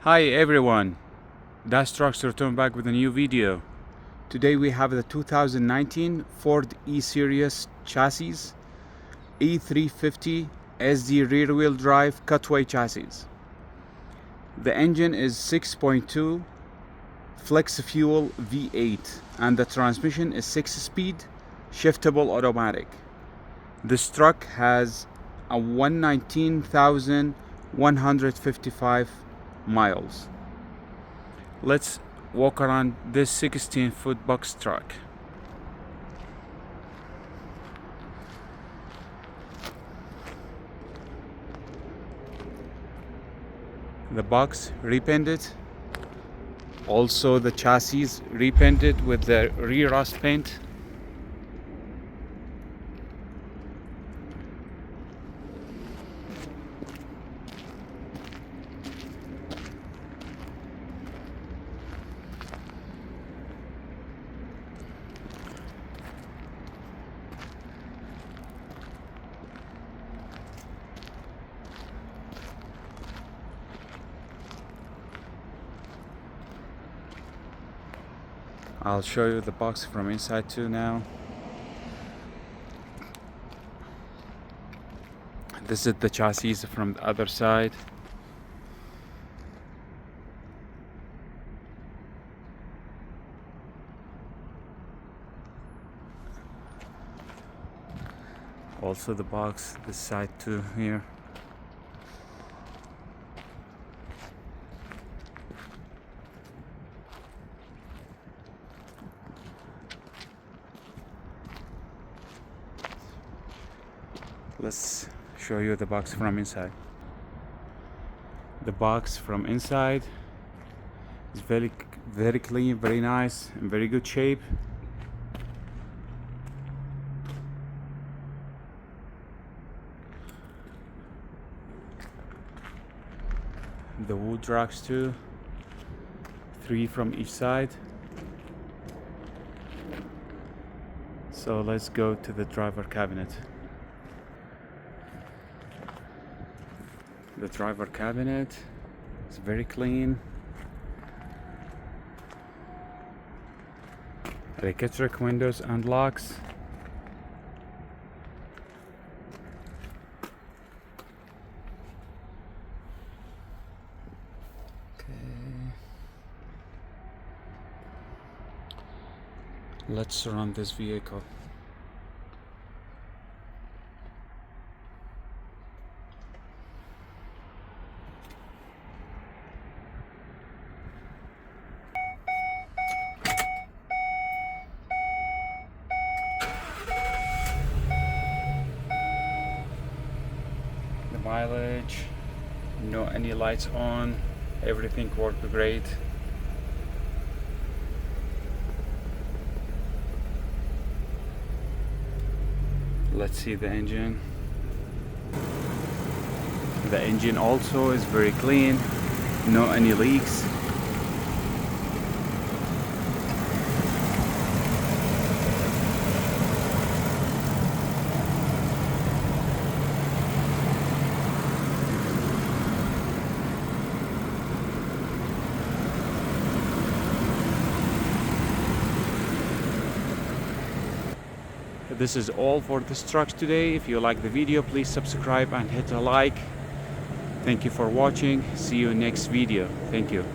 Hi everyone, Das Trucks returned back with a new video. Today we have the 2019 Ford E-Series chassis, E-350 SD rear wheel drive Cutaway chassis. The engine is 6.2 flex fuel V8 and the transmission is 6-speed shiftable automatic. This truck has a 119,155 miles. Let's walk around this 16-foot box truck. The box repainted, also the chassis repainted with the re-rust paint. I'll show you the box from inside too now. This is the chassis from the other side. Also the box, this side too here. Let's show you the box from inside. The box from inside is very clean, very nice, in very good shape. The wood racks too, 3 from each side. So let's go to the driver cabinet. The driver cabinet is very clean. Electric windows and locks. Let's surround this vehicle. The mileage, no any lights on, everything worked great. Let's see the engine. The engine also is very clean, no any leaks. This is all for this truck today. If you like the video, please subscribe and hit a like. Thank you for watching. See you next video. Thank you.